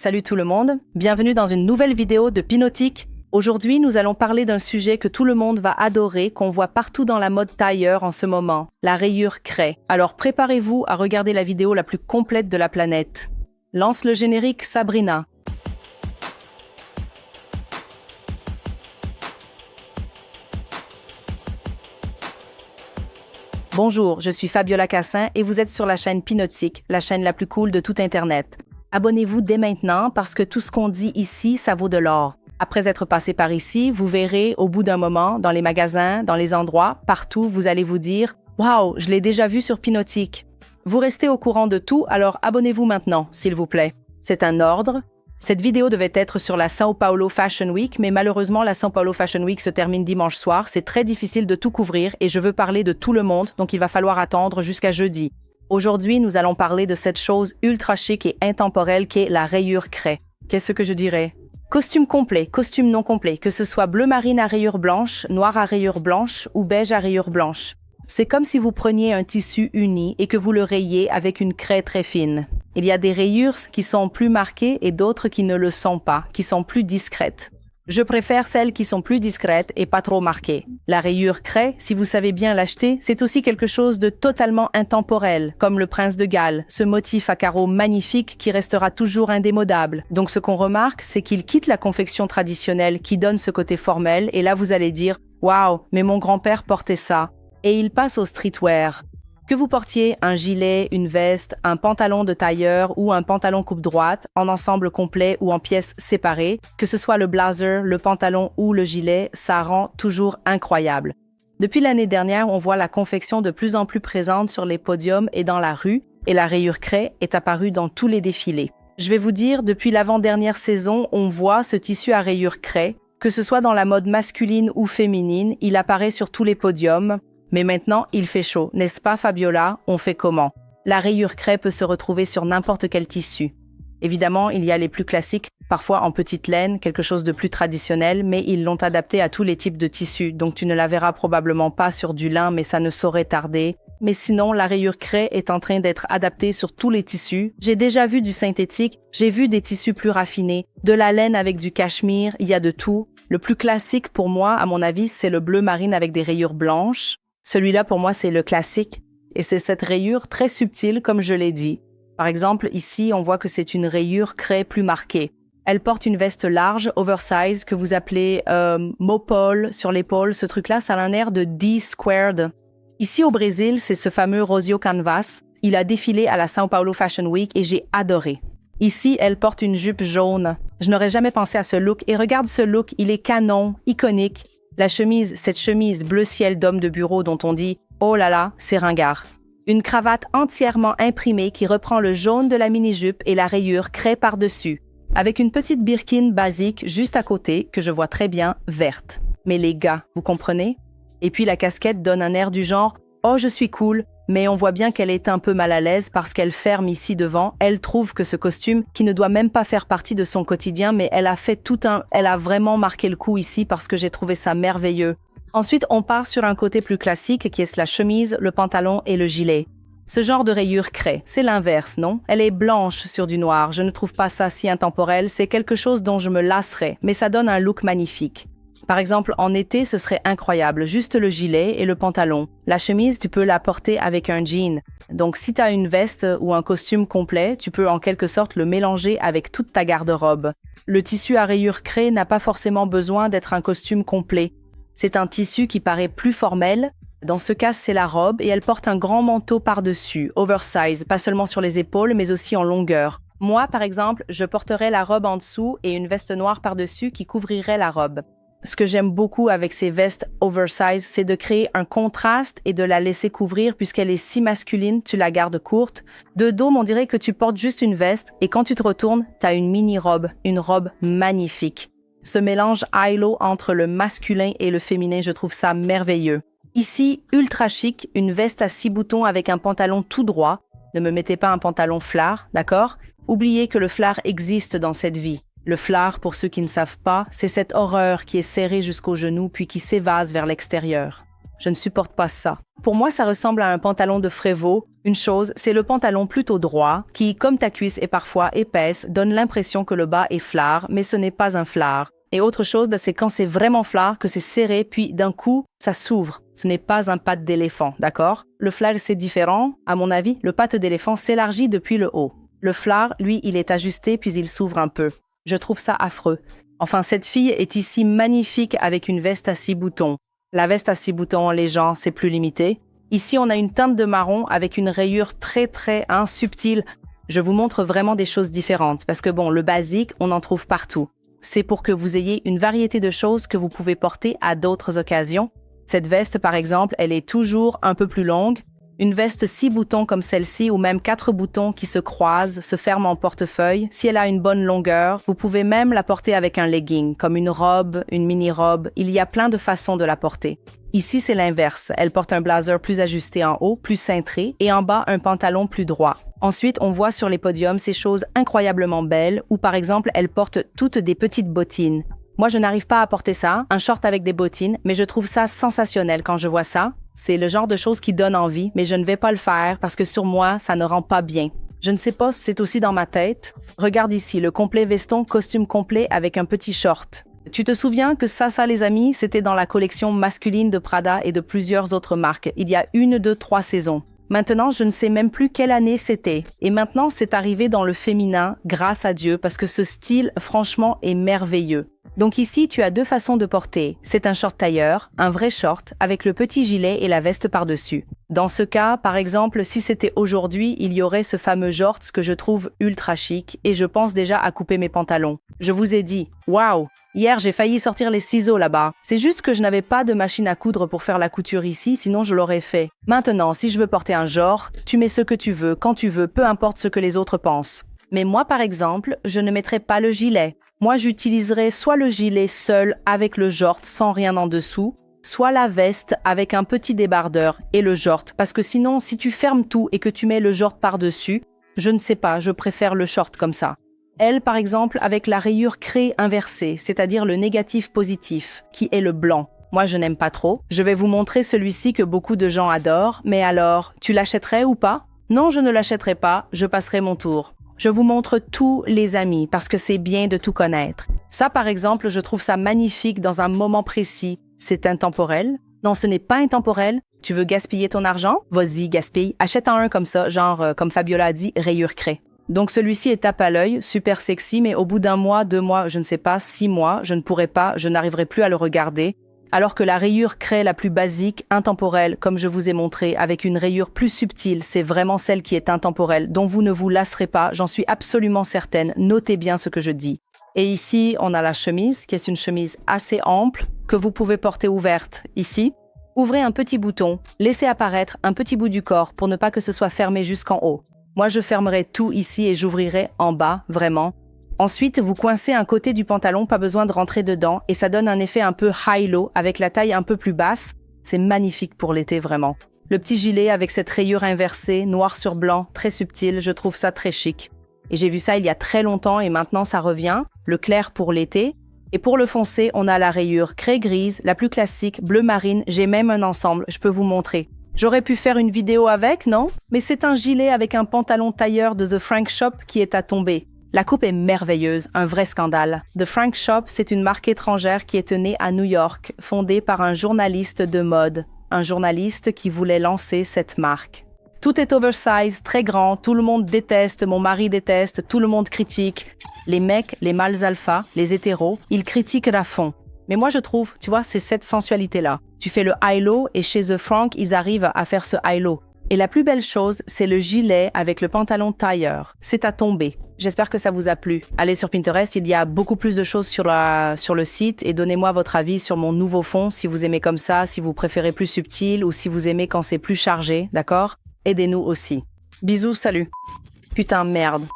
Salut tout le monde, bienvenue dans une nouvelle vidéo de Pinotique. Aujourd'hui, nous allons parler d'un sujet que tout le monde va adorer, qu'on voit partout dans la mode tailleur en ce moment, la rayure craie. Alors préparez-vous à regarder la vidéo la plus complète de la planète. Lance le générique, Sabrina. Bonjour, je suis Fabiola Cassin et vous êtes sur la chaîne Pinotique, la chaîne la plus cool de tout Internet. Abonnez-vous dès maintenant parce que tout ce qu'on dit ici, ça vaut de l'or. Après être passé par ici, vous verrez au bout d'un moment, dans les magasins, dans les endroits, partout, vous allez vous dire « Waouh, je l'ai déjà vu sur Pinotique ». Vous restez au courant de tout, alors abonnez-vous maintenant, s'il vous plaît. C'est un ordre. Cette vidéo devait être sur la São Paulo Fashion Week, mais malheureusement, la São Paulo Fashion Week se termine dimanche soir. C'est très difficile de tout couvrir et je veux parler de tout le monde, donc il va falloir attendre jusqu'à jeudi. Aujourd'hui, nous allons parler de cette chose ultra chic et intemporelle qu'est la rayure craie. Qu'est-ce que je dirais? Costume complet, costume non complet, que ce soit bleu marine à rayures blanches, noir à rayures blanches ou beige à rayures blanches. C'est comme si vous preniez un tissu uni et que vous le rayez avec une craie très fine. Il y a des rayures qui sont plus marquées et d'autres qui ne le sont pas, qui sont plus discrètes. Je préfère celles qui sont plus discrètes et pas trop marquées. La rayure craie, si vous savez bien l'acheter, c'est aussi quelque chose de totalement intemporel, comme le prince de Galles, ce motif à carreaux magnifique qui restera toujours indémodable. Donc ce qu'on remarque, c'est qu'il quitte la confection traditionnelle qui donne ce côté formel et là vous allez dire « Waouh, mais mon grand-père portait ça ». Et il passe au streetwear. Que vous portiez un gilet, une veste, un pantalon de tailleur ou un pantalon coupe droite, en ensemble complet ou en pièces séparées, que ce soit le blazer, le pantalon ou le gilet, ça rend toujours incroyable. Depuis l'année dernière, on voit la confection de plus en plus présente sur les podiums et dans la rue, et la rayure craie est apparue dans tous les défilés. Je vais vous dire, depuis l'avant-dernière saison, on voit ce tissu à rayure craie, que ce soit dans la mode masculine ou féminine, il apparaît sur tous les podiums. Mais maintenant, il fait chaud, n'est-ce pas Fabiola? On fait comment? La rayure craie peut se retrouver sur n'importe quel tissu. Évidemment, il y a les plus classiques, parfois en petite laine, quelque chose de plus traditionnel, mais ils l'ont adapté à tous les types de tissus, donc tu ne la verras probablement pas sur du lin, mais ça ne saurait tarder. Mais sinon, la rayure craie est en train d'être adaptée sur tous les tissus. J'ai déjà vu du synthétique, j'ai vu des tissus plus raffinés, de la laine avec du cachemire, il y a de tout. Le plus classique pour moi, à mon avis, c'est le bleu marine avec des rayures blanches. Celui-là, pour moi, c'est le classique. Et c'est cette rayure très subtile, comme je l'ai dit. Par exemple, ici, on voit que c'est une rayure craie plus marquée. Elle porte une veste large, oversize, que vous appelez mopole sur l'épaule. Ce truc-là, ça a un air de D-squared. Ici, au Brésil, c'est ce fameux Rosio Canvas. Il a défilé à la São Paulo Fashion Week et j'ai adoré. Ici, elle porte une jupe jaune. Je n'aurais jamais pensé à ce look. Et regarde ce look, il est canon, iconique. La chemise, cette chemise bleu ciel d'homme de bureau dont on dit « Oh là là, c'est ringard ». Une cravate entièrement imprimée qui reprend le jaune de la mini-jupe et la rayure craie par-dessus, avec une petite birkin basique juste à côté, que je vois très bien, verte. Mais les gars, vous comprenez? Et puis la casquette donne un air du genre « Oh, je suis cool ». Mais on voit bien qu'elle est un peu mal à l'aise parce qu'elle ferme ici devant. Elle trouve que ce costume, qui ne doit même pas faire partie de son quotidien, mais elle a vraiment marqué le coup ici parce que j'ai trouvé ça merveilleux. Ensuite, on part sur un côté plus classique qui est la chemise, le pantalon et le gilet. Ce genre de rayure craie, c'est l'inverse, non? Elle est blanche sur du noir. Je ne trouve pas ça si intemporel. C'est quelque chose dont je me lasserais, mais ça donne un look magnifique. Par exemple, en été, ce serait incroyable, juste le gilet et le pantalon. La chemise, tu peux la porter avec un jean. Donc, si tu as une veste ou un costume complet, tu peux en quelque sorte le mélanger avec toute ta garde-robe. Le tissu à rayures craie n'a pas forcément besoin d'être un costume complet. C'est un tissu qui paraît plus formel. Dans ce cas, c'est la robe et elle porte un grand manteau par-dessus, oversize, pas seulement sur les épaules, mais aussi en longueur. Moi, par exemple, je porterais la robe en dessous et une veste noire par-dessus qui couvrirait la robe. Ce que j'aime beaucoup avec ces vestes oversize, c'est de créer un contraste et de la laisser couvrir puisqu'elle est si masculine, tu la gardes courte. De dos, on dirait que tu portes juste une veste et quand tu te retournes, t'as une mini-robe, une robe magnifique. Ce mélange high-low entre le masculin et le féminin, je trouve ça merveilleux. Ici, ultra chic, une veste à 6 boutons avec un pantalon tout droit. Ne me mettez pas un pantalon flare, d'accord? Oubliez que le flare existe dans cette vie. Le flare, pour ceux qui ne savent pas, c'est cette horreur qui est serrée jusqu'au genou puis qui s'évase vers l'extérieur. Je ne supporte pas ça. Pour moi, ça ressemble à un pantalon de Frévaux. Une chose, c'est le pantalon plutôt droit, qui, comme ta cuisse est parfois épaisse, donne l'impression que le bas est flare, mais ce n'est pas un flare. Et autre chose, c'est quand c'est vraiment flare, que c'est serré, puis d'un coup, ça s'ouvre. Ce n'est pas un patte d'éléphant, d'accord? Le flare, c'est différent. À mon avis, le patte d'éléphant s'élargit depuis le haut. Le flare, lui, il est ajusté, puis il s'ouvre un peu. Je trouve ça affreux. Enfin, cette fille est ici magnifique avec une veste à 6 boutons. La veste à 6 boutons, les gens, c'est plus limité. Ici, on a une teinte de marron avec une rayure très subtile. Je vous montre vraiment des choses différentes parce que le basique, on en trouve partout. C'est pour que vous ayez une variété de choses que vous pouvez porter à d'autres occasions. Cette veste, par exemple, elle est toujours un peu plus longue. Une veste 6 boutons comme celle-ci ou même 4 boutons qui se croisent, se ferment en portefeuille. Si elle a une bonne longueur, vous pouvez même la porter avec un legging, comme une robe, une mini-robe. Il y a plein de façons de la porter. Ici, c'est l'inverse. Elle porte un blazer plus ajusté en haut, plus cintré, et en bas, un pantalon plus droit. Ensuite, on voit sur les podiums ces choses incroyablement belles, où par exemple, elle porte toutes des petites bottines. Moi, je n'arrive pas à porter ça, un short avec des bottines, mais je trouve ça sensationnel quand je vois ça. C'est le genre de choses qui donne envie, mais je ne vais pas le faire parce que sur moi, ça ne rend pas bien. Je ne sais pas si c'est aussi dans ma tête. Regarde ici, le complet veston, costume complet avec un petit short. Tu te souviens que ça, les amis, c'était dans la collection masculine de Prada et de plusieurs autres marques. Il y a 1, 2, 3 saisons. Maintenant, je ne sais même plus quelle année c'était. Et maintenant, c'est arrivé dans le féminin, grâce à Dieu, parce que ce style, franchement, est merveilleux. Donc ici, tu as 2 façons de porter. C'est un short tailleur, un vrai short, avec le petit gilet et la veste par-dessus. Dans ce cas, par exemple, si c'était aujourd'hui, il y aurait ce fameux jorts que je trouve ultra chic et je pense déjà à couper mes pantalons. Je vous ai dit, waouh! Hier, j'ai failli sortir les ciseaux là-bas. C'est juste que je n'avais pas de machine à coudre pour faire la couture ici, sinon je l'aurais fait. Maintenant, si je veux porter un genre, tu mets ce que tu veux, quand tu veux, peu importe ce que les autres pensent. Mais moi, par exemple, je ne mettrais pas le gilet. Moi, j'utiliserais soit le gilet seul avec le jort sans rien en dessous, soit la veste avec un petit débardeur et le jort. Parce que sinon, si tu fermes tout et que tu mets le jort par-dessus, je ne sais pas, je préfère le short comme ça. Elle, par exemple, avec la rayure craie inversée, c'est-à-dire le négatif positif, qui est le blanc. Moi, je n'aime pas trop. Je vais vous montrer celui-ci que beaucoup de gens adorent. Mais alors, tu l'achèterais ou pas? Non, je ne l'achèterai pas, je passerai mon tour. Je vous montre tous les amis parce que c'est bien de tout connaître. Ça, par exemple, je trouve ça magnifique dans un moment précis. C'est intemporel. Non, ce n'est pas intemporel. Tu veux gaspiller ton argent? Vas-y, gaspille. Achète un comme ça, genre, comme Fabiola a dit, rayure craie. Donc celui-ci est tape à l'œil, super sexy, mais au bout d'1 mois, 2 mois, je ne sais pas, 6 mois, je ne pourrai pas, je n'arriverai plus à le regarder. Alors que la rayure craie la plus basique, intemporelle, comme je vous ai montré, avec une rayure plus subtile, c'est vraiment celle qui est intemporelle, dont vous ne vous lasserez pas, j'en suis absolument certaine, notez bien ce que je dis. Et ici, on a la chemise, qui est une chemise assez ample, que vous pouvez porter ouverte, ici. Ouvrez un petit bouton, laissez apparaître un petit bout du corps pour ne pas que ce soit fermé jusqu'en haut. Moi, je fermerai tout ici et j'ouvrirai en bas, vraiment. Ensuite, vous coincez un côté du pantalon, pas besoin de rentrer dedans, et ça donne un effet un peu high-low, avec la taille un peu plus basse. C'est magnifique pour l'été, vraiment. Le petit gilet avec cette rayure inversée, noir sur blanc, très subtil, je trouve ça très chic. Et j'ai vu ça il y a très longtemps et maintenant ça revient, le clair pour l'été. Et pour le foncé, on a la rayure craie grise, la plus classique, bleu marine, j'ai même un ensemble, je peux vous montrer. J'aurais pu faire une vidéo avec, non? Mais c'est un gilet avec un pantalon tailleur de The Frank Shop qui est à tomber. La coupe est merveilleuse, un vrai scandale. The Frank Shop, c'est une marque étrangère qui est née à New York, fondée par un journaliste de mode. Un journaliste qui voulait lancer cette marque. Tout est oversize, très grand, tout le monde déteste, mon mari déteste, tout le monde critique. Les mecs, les mâles alpha, les hétéros, ils critiquent à fond. Mais moi je trouve, tu vois, c'est cette sensualité-là. Tu fais le high-low et chez The Frank, ils arrivent à faire ce high-low. Et la plus belle chose, c'est le gilet avec le pantalon tailleur. C'est à tomber. J'espère que ça vous a plu. Allez sur Pinterest, il y a beaucoup plus de choses sur le site et donnez-moi votre avis sur mon nouveau fond, si vous aimez comme ça, si vous préférez plus subtil ou si vous aimez quand c'est plus chargé, d'accord? Aidez-nous aussi. Bisous, salut. Putain, merde.